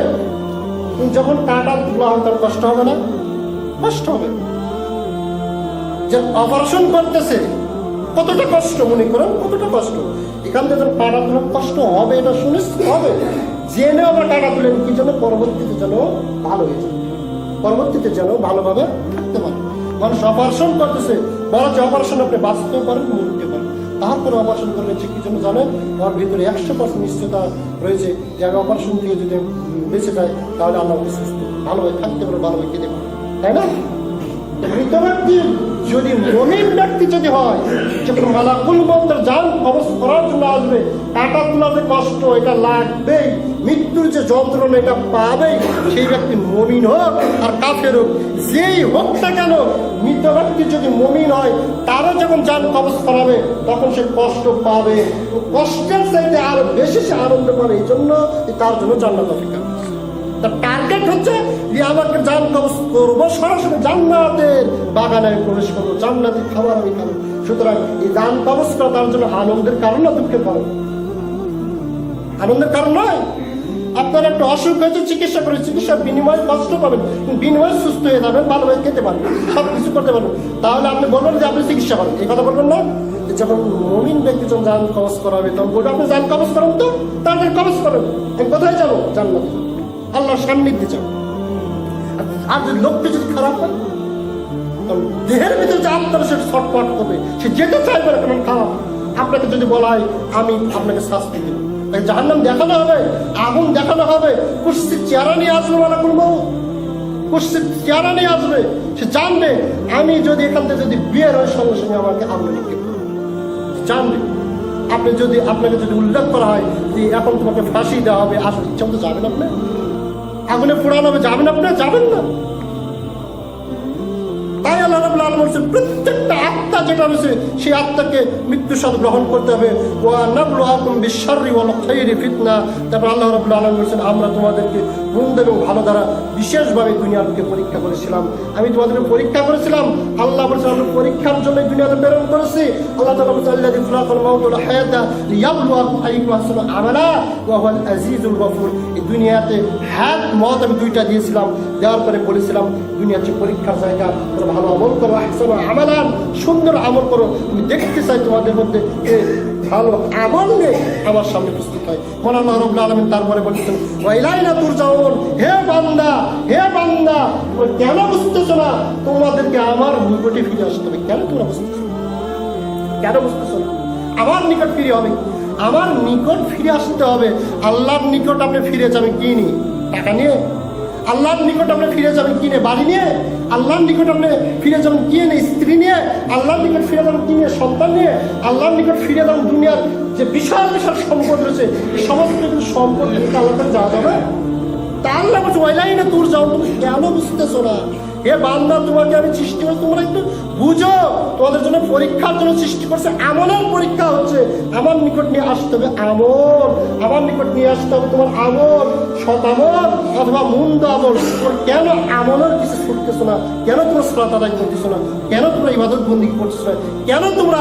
যখন কাটা তোলা হবে তার কষ্ট হবে না? কষ্ট হবে। যে অপারেশন করতেছে কতটা কষ্ট মনে করেন, কতটা কষ্ট। এখান থেকে টাকা তুলে কষ্ট হবে, এটা সুনিশ্চিত হবে। জেনে আমরা টাকা তুলেন কি জন্য? পরবর্তীতে যেন ভালো হয়ে যায়, পরবর্তীতে যেন ভালোভাবে থাকতে পারে। মানুষ অপারেশন করতেছে, বলা যে অপারেশন আপনি বাঁচতেও পারেন, মরতে পারেন। তারপরে অপারেশন করবেন কি জন্য জানেন? ওর ভিতরে 100% নিশ্চয়তা রয়েছে যে আগে অপারেশন দিয়ে যদি বেঁচে যায় তাহলে আল্লাহ সুস্থ ভালোভাবে থাকতে পারে, ভালোভাবে খেতে পারে, তাই না? মৃত ব্যক্তি যদি মুমিন ব্যক্তি যদি হয়, যখন মালাকুল মউতের জান কবজ করার জন্য আসবে, কাটা তোলাতে কষ্ট এটা লাগবেই, মৃত্যুর যে যন্ত্রণা এটা পাবেই। সেই ব্যক্তি মুমিন হোক আর কাফের হোক, যেই হোক না কেন, মৃত ব্যক্তি যদি মুমিন হয় তারও যখন জান কবজ করাবে তখন সে কষ্ট পাবে, কষ্টের চাইতে আরো বেশি সে আনন্দ পাবে। এই জন্য তার জন্য জান্নাত অপেক্ষা। তার টার্গেট হচ্ছে যে আমাকে জান কবজ করবো, সরাসরি জান্নাতের বাগানে আমি প্রবেশ করবো, জান্নাতি খাবার আমি খাবো। সুতরাং এই জান কবজ করা তার জন্য আনন্দের কারণ না দুঃখের কারণ? আনন্দের কারণ নয়। আপনার একটা অসুখ হয়েছে, চিকিৎসা করে, চিকিৎসার বিনিময়ে কষ্ট পাবেন, বিনিময়ে সুস্থ হয়ে যাবেন, ভালোভাবে খেতে পারবেন, সব কিছু করতে পারবেন। তাহলে আপনি বলবেন যে আপনি চিকিৎসা করেন, এই কথা বলবেন না? যখন মুমিন ব্যক্তি যখন জান কবজ করাবে তখন বলবে আপনি জান কবজ করেন, তো তাদের কবজ করেন। আমি কোথায় যাবো? জান্নাতে যাবো, আল্লাহর সান্নিধ্যে যাবো। আর যদি লোকটা যদি খারাপ হয়, দেহের ভিতরে যে আত্মার সে ছটফট করবে, সে যেতে চাইবে না, কারণ খারাপ। আপনাকে যদি বলা হয় আমি আপনাকে শাস্তি দেব, জাহান্নাম দেখানো হবে, আগুন দেখানো হবে, কুৎসিত চেহারা নিয়ে আসবে, মালাকুল মউত কুৎসিত চেহারা নিয়ে আসবে। সে জানবে আমি যদি এখান থেকে যদি বিয়ের হয় সঙ্গে সঙ্গে আমাকে আগুনে নিক্ষেপ করবে, জানবে। আপনি যদি আপনাকে যদি উল্লেখ করা হয় যে এখন তোমাকে ফাঁসি দেওয়া হবে, আসলে ইচ্ছা মতো যাবেন আপনি? আগুনে পোড়ানো হবে, যাবেন আপনি? যাবেন না। তাই আল্লাহ রাব্বুল আলামিন বলেছেন প্রত্যেকটা আত্মা যেটা রয়েছে সেই আত্মাকে মৃত্যুর সাথে গ্রহণ করতে হবে। ওয়া নাবলুকুম বিশ-শাররি ওয়াল খাইরি ফিতনা। তারপর আল্লাহ রাব্বুল আলামিন বলেছেন আমরা তোমাদেরকে মন্দ এবং ভালো দ্বারা বিশেষভাবে দুনিয়াকে পরীক্ষা করেছিলাম। আমি তোমাদেরকে পরীক্ষা করেছিলাম। আল্লাহ বলেছেন আমি পরীক্ষার জন্য দুনিয়াতে প্রেরণ করেছি। আল্লাহ তাআলা বলেছেন আল্লাযী খালাকাল মাউতা ওয়াল হায়াতা লিয়াবলুয়াকুম আইয়ুকুম আহসানু আমালা ওয়া হুয়াল আজিজুল গফুর। এই দুনিয়াতে হায়াত মওত আমি দুইটা দিয়েছিলাম, দেওয়ার পরে বলেছিলাম দুনিয়া হচ্ছে পরীক্ষার জায়গা, ভালো আমল করো, আহসানু আমালান, সুন্দর আমল করো। আমি দেখতে চাই তোমাদের মধ্যে ভালো আমল নিয়ে আমার সামনে উপস্থিত হয়। মহান আল্লাহ রাব্বুল আলামিন তারপরে বলছেন ওয়া ইলাইনা তুরজাউন, হে বান্দা, হে বান্দা, কেন বুঝতেছো না? তোমাদেরকে আমার নিকটে ফিরে আসতে হবে। কেন তোমরা বুঝতেছো? কেন বুঝতেছো না? আমার নিকট ফিরে হবে, আমার নিকট ফিরে আসতে হবে। আল্লাহর নিকট আপনি ফিরে যাবেন কি নিয়ে? টাকা নিয়ে? আল্লাহর নিকট আপনি ফিরে যাবেন কিনে? বাড়ি নিয়ে? আল্লাহর নিকট আপনি ফিরে যাবেন কিনে? স্ত্রী নিয়ে? আল্লাহর নিকট ফিরে যাবেন কিনে? সন্তান নিয়ে? আল্লাহর নিকট ফিরে যাবেন দুনিয়ার যে বিশাল বিশাল সম্পদ রয়েছে, সমস্ত কিছু সম্পদ থেকে আল্লাহকে যাওয়া যাবে? তা আল্লাহ বলছে ওয়াইলাইনা তুরজাউন, তুমি কেন বুঝতেছো না? হে বান্দা, তোমাকে আমি সৃষ্টি করছি, তোমরা একটু বুঝো। তোমাদের জন্য পরীক্ষার জন্য সৃষ্টি করছে, আমলের পরীক্ষা হচ্ছে। আমার নিকট নিয়ে আসতে হবে আমল, আমার নিকট নিয়ে আসতে হবে তোমার আমল, সৎ আমল অথবা মন্দ আমল। তোমরা কেন আমলের কিছু ছুটতেছো না? কেন তোমরা সালাত আদায় করতেছো না? কেন তোমরা ইবাদত বন্দি করতেছো না? কেন তোমরা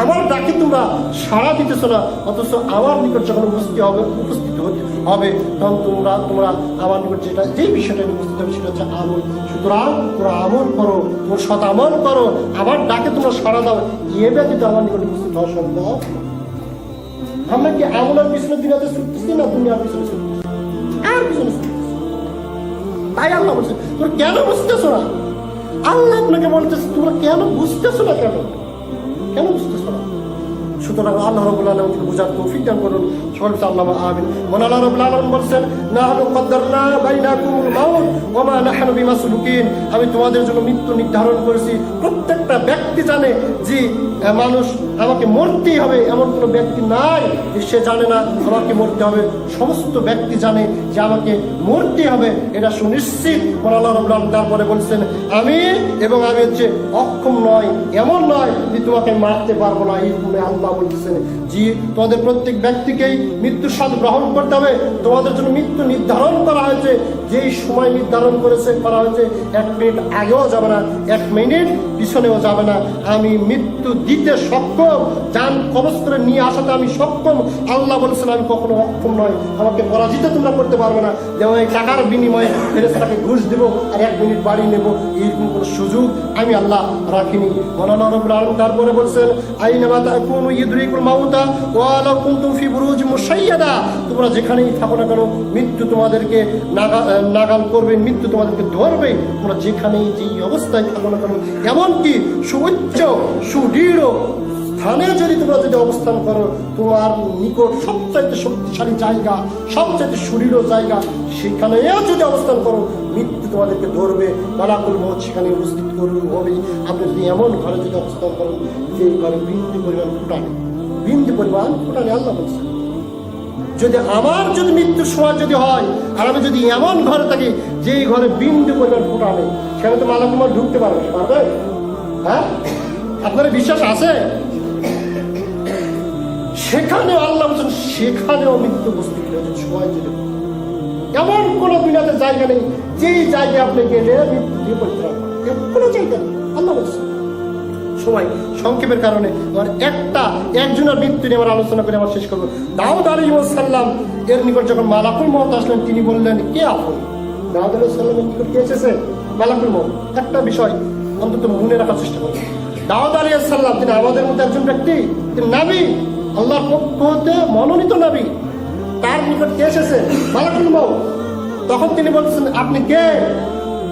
আমার ডাকে তোমরা সাড়া দিতেছো না? অথচ আমার নিকট যখন উপস্থিত হবে তখন তোমরা আমার নিকট যেই বিষয়টা উপস্থিত হবে সেটা হচ্ছে আমল। সুতরাং তোমরা আমল করো, তোমরা সৎ আমল করো, আমার ডাকে তোমরা সাড়া দাও। এ ব্যতীত আমার নিকট উপস্থিত হওয়া সম্ভব? আমরা কি আমলের পিছনে দুনিয়াতে ছুটতেছি না দুনিয়ার পিছনে ছুটতেছি? আর পিছনে ছুটতেছি। তাই আল্লাহ বলছে তোমরা কেন বুঝতেছো না? আল্লাহ আপনাকে বলতেছে তোমরা কেন বুঝতেছো না? কেন বুঝতেছো না? সুতরাং আল্লাহ রাব্বুল আলামিন বুঝার তৌফিক দান করুন। সকল আল্লাহু আমিন। মহান আল্লাহ রাব্বুল আলামিন বলেন নাহনু কদ্দারনা বাইনাকুমুল মাউত ওয়া মা নাহনু বিমাসবুকিন। আমি তোমাদের জন্য মৃত্যু নির্ধারণ করেছি। প্রত্যেকটা ব্যক্তি জানে যে মানুষ আমাকে মরতেই হবে, এমন কোনো ব্যক্তি নাই যে সে জানে না আমাকে মরতে হবে। সমস্ত ব্যক্তি জানে যে আমাকে মরতে হবে, এটা সুনিশ্চিত। মহান আল্লাহ রাব্বুল আলামিন তারপরে বলছেন আমি অক্ষম নয়, এমন নয় যে তোমাকে মারতে পারবো না। এই আল্লাহ বলতেছেন, জি তোমাদের প্রত্যেক ব্যক্তিকেই মৃত্যুর স্বাদ গ্রহণ করতে হবে। তোমাদের জন্য মৃত্যু নির্ধারণ করা হয়েছে, যেই সময় নির্ধারণ করা হয়েছে 1 মিনিট আগেও যাবে না, 1 মিনিট পিছনেও যাবে না। আমি মৃত্যু দিতে সক্ষম, জান কবজ করে নিয়ে আসাতে আমি সক্ষম। আল্লাহ বলেছেন আমি কখনো অক্ষম নয়, আমাকে পরাজিত তোমরা করতে পারবে না। যেমন এই টাকার বিনিময়ে ফেরেশতাকে ঘুষ দেবো আর 1 মিনিট বাড়িয়ে নেবো, এরকম কোনো সুযোগ আমি আল্লাহ রাখিনি। মওলানা রব্বুল আলামিন তারপরে বলছেন, আইনামা তাকুনু ইউদরিকুল মাউতা ওয়া লাউ কুনতুম ফি বুরুজিন মুশাইয়াদা, তোমরা যেখানেই থাকো না কেন মৃত্যু তোমাদেরকে নাগাল করবে, মৃত্যু তোমাদেরকে ধরবে। তোমরা যেখানেই যেই অবস্থায় থাকো না কেন, এমনকি সুউচ্চ সুদৃঢ় স্থানে যদি তোমরা অবস্থান করো, তোমার নিকট সবচাইতে শক্তিশালী জায়গা, সবচাইতে সুদৃঢ় জায়গা, সেখানেও যদি অবস্থান করো মৃত্যু তোমাদেরকে ধরবে, মালাকুল মউত সেখানে উপস্থিত হবে। আপনি যদি এমন ঘরে যদি অবস্থান করেন যে ঘরে বিন্দু পরিমাণ ফুটানে, আল্লাহ বলছেন যদি আমার মৃত্যুর সময় যদি হয় আর আমি যদি এমন ঘরে থাকি যেই ঘরে বিন্দু পরিমাণ ফুটানে, সেখানে তো মালাকুল মউত ঢুকতে পারবে? হ্যাঁ, আপনার বিশ্বাস আছে? সেখানেও আল্লাহ বলছেন সেখানেও মৃত্যু উপস্থিত হয়েছে সবাই যদি। এমন কোনো দুনিয়াতে জায়গা নেই যেই জায়গায় আপনি গেলে মৃত্যু দিয়ে পড়তে পারবেন, কোনো জায়গা নেই। আল্লাহ বলছেন সময় সংক্ষেপের কারণে আমার একজনের মৃত্যু নিয়ে আমার আলোচনা করে আমার শেষ করবো। দাউদ আলাইহিস সালাম এর নিকট যখন মালাকুল মউত আসলেন, তিনি বললেন কে আপন? দাউদ আলাইহিস সালামের নিকট কে এসেছে? মালাকুল মউত। একটা বিষয় অন্তত মনে রাখার চেষ্টা করবেন, দাউদ আলাইহিস সালাম তিনি আমাদের মধ্যে একজন ব্যক্তি, তিনি নবী, আল্লাহর পক্ষ হতে মনোনীত নবী। তার নিকট কে এসেছে? মালাকুল মউত। তখন তিনি বলছেন আপনি কে?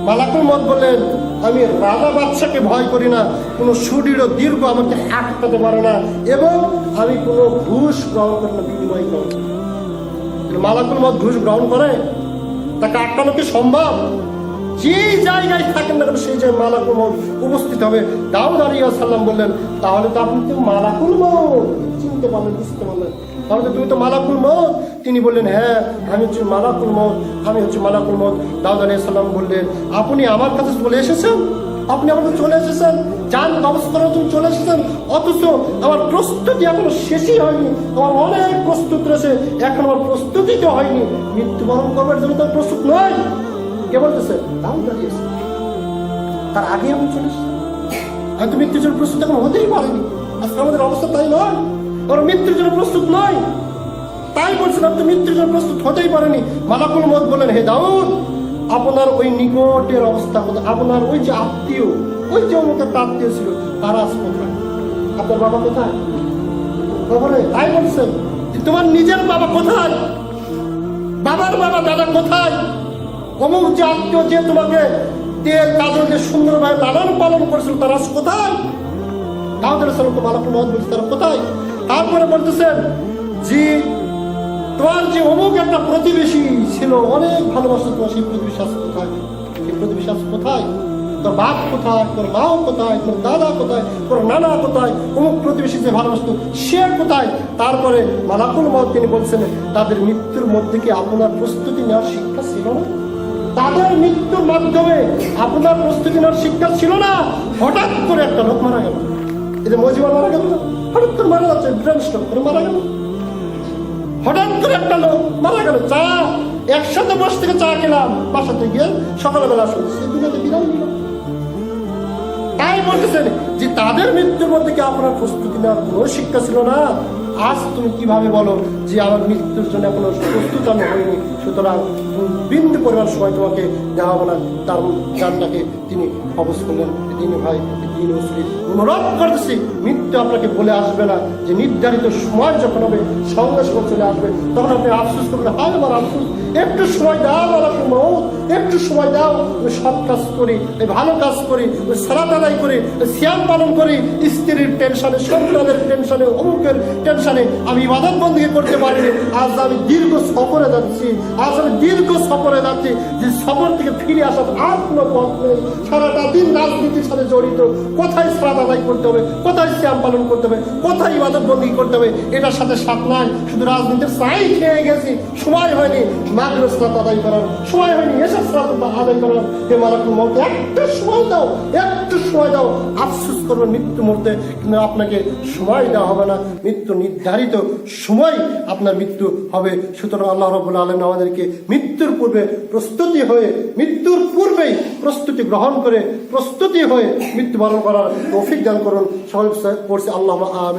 মালাকুল মউত বললেন আমি রাজা বাদশাকে ভয় করি না, কোনো সুদৃঢ় দীর্ঘ আমাকে আটকাতে পারে না, এবং আমি কোনো ঘুষ গ্রহণ করি না, বিনিময় গ্রহণ করি। মালাকুল মউত ঘুষ গ্রহণ করে? তাকে আটকানো কি সম্ভব? যেই জায়গায় থাকেন না সেই জায়গায় মালাকুল মউত উপস্থিত হবে। দাউদ আলাইহিস সালাম বললেন তাহলে তো আপনি তো মালাকুল মউত, চিনতে পারলেন, বুঝতে পারলেন, তাহলে তুমি তো মালাকুল মউত। তিনি বললেন হ্যাঁ আমি হচ্ছে মালাকুল মউত, আমি হচ্ছে মালাকুল মউত। দাউদ আলাইহিস সালাম বললেন আপনি আমার কাছে চলে এসেছেন, আপনি আমাকে চলে এসেছেন, জান কবজ করার জন্য চলে এসেছেন, অথচ আমার প্রস্তুতি এখনো শেষই হয়নি, আমার অনেক প্রস্তুত রয়েছে, এখন আমার প্রস্তুতি তো হয়নি, মৃত্যুবরণ করবার জন্য তো প্রস্তুত নয়। কে বলতেছে? দাউদ আলাইহিস সালাম। তার আগে আমি চলে এসেছি, আমি তো মৃত্যুর জন্য প্রস্তুত এখন হতেই পারিনি। আজকে আমাদের অবস্থা তাই নয়, ওরা মৃত্যুর জন্য প্রস্তুত নয়। তাই বলছেন আপনি মৃত্যুর জন্য প্রস্তুত হতেই পারেনি। মালাকুল মউত বললেন হে দাউদ, আপনার ওই নিকটের অবস্থা কোথায়? আপনার ওই যে আত্মীয়, ওই যে অমুক একটা আত্মীয় ছিল, তারা আজ কোথায়? আপনার বাবা কোথায়? খবরে তাই বলছেন তোমার নিজের বাবা কোথায়? বাবার বাবা দাদা কোথায়? অমুক যে আত্মীয় যে তোমাকে তেল কাজল যে সুন্দরভাবে লালন পালন করেছিল, তারা আজ কোথায়? দাউদ আলাইহিস সালাম তো মালাকুল মউত বলছে তারা কোথায়? তারপরে বলতেছেন জি তোমার যে অমুক একটা প্রতিবেশী ছিল, অনেক ভালোবাসতো তোমার, সেই প্রতিবেশী আজ কোথায়? সেই প্রতিবেশী আজ কোথায়? তোর বাপ কোথায়? তোর মাও কোথায়? তোর দাদা কোথায়? তোর নানা কোথায়? অমুক প্রতিবেশী যে ভালোবাসতো সে কোথায়? তারপরে মালাকুল মউত তিনি বলছেন তাদের মৃত্যুর মধ্যে কি আপনার প্রস্তুতি নেওয়ার শিক্ষা ছিল না? তাদের মৃত্যুর মাধ্যমে আপনার প্রস্তুতি নেওয়ার শিক্ষা ছিল না? হঠাৎ করে একটা লোক মারা গেল, এই যে মজিবর মারা গেল, হঠাৎ করে মারা যাচ্ছে, ব্রেন স্ট্রোক করে মারা গেল, হঠাৎ করে একটা লোক মারা গেল। চা একসাথে বসে থেকে চা খেলাম, বাসাতে গিয়ে সকালবেলা শুনছি সেই দুনিয়াতে বিরাম নিল। তাই বলতেছেন যে তাদের মৃত্যুর মধ্যে কি আপনার প্রস্তুতি নেওয়ার কোনো শিক্ষা ছিল না? আজ তুমি কিভাবে বলো যে আমার মৃত্যুর জন্য এখনো প্রস্তুত আমি হয়নি, সুতরাং বিন্দু পরিমাণ সময় তোমাকে দেওয়া হবে না। তার জানটাকে তিনি কবজ করলেন। তিনি ভাই তিনি অনুরোধ করতেছি মৃত্যু আপনাকে বলে আসবে না, যে নির্ধারিত সময় যখন হবে সঙ্গে সঙ্গে চলে আসবে, তখন আপনি আফসোস করবেন হয় আমার আফসোস, একটু সময় দাও মালাকুল মউত, একটু সময় দাও, ওই সৎ কাজ করি, ওই ভালো কাজ করি, ওই সালাত আদায় করি, ওই সিয়াম পালন করি, স্ত্রীর টেনশনে, সন্তানের টেনশনে, অমুকের টেনশনে আমি ইবাদত বন্দেগী করতে পারিনি। আজ আমি দীর্ঘ সফরে যাচ্ছি, যে সফর থেকে ফিরে আসার আর কোনো পথ নেই। সারাটা দিন রাজনীতির সাথে জড়িত, কোথায় সালাত আদায় করতে হবে, কোথায় সিয়াম পালন করতে হবে, কোথায় ইবাদত বন্দী করতে হবে, এটার সাথে সাথ নাই। শুধু রাজনীতির চাই খেয়ে গেছি, সময় হয়নি মাগরিবের সালাত আদায় করার, সময় হয়নি এসব সালাত আদায় করার। হে মালাকুল মউত, একটু সময় দাও, একটু সময় দাও। আফসোস করবেন মৃত্যু মুহূর্তে, কিন্তু আপনাকে সময় দেওয়া হবে না। মৃত্যু নির্ধারিত সময় আপনার মৃত্যু হবে। সুতরাং আল্লাহ রাব্বুল আলামিন আমাদেরকে মৃত্যুর পূর্বে প্রস্তুতি হয়ে, মৃত্যুর পূর্বেই প্রস্তুতি গ্রহণ করে, প্রস্তুতি হয়ে মৃত্যুবরণ করার তৌফিক দান করুন। সকল পড়ছি আল্লাহুম্মা আমিন।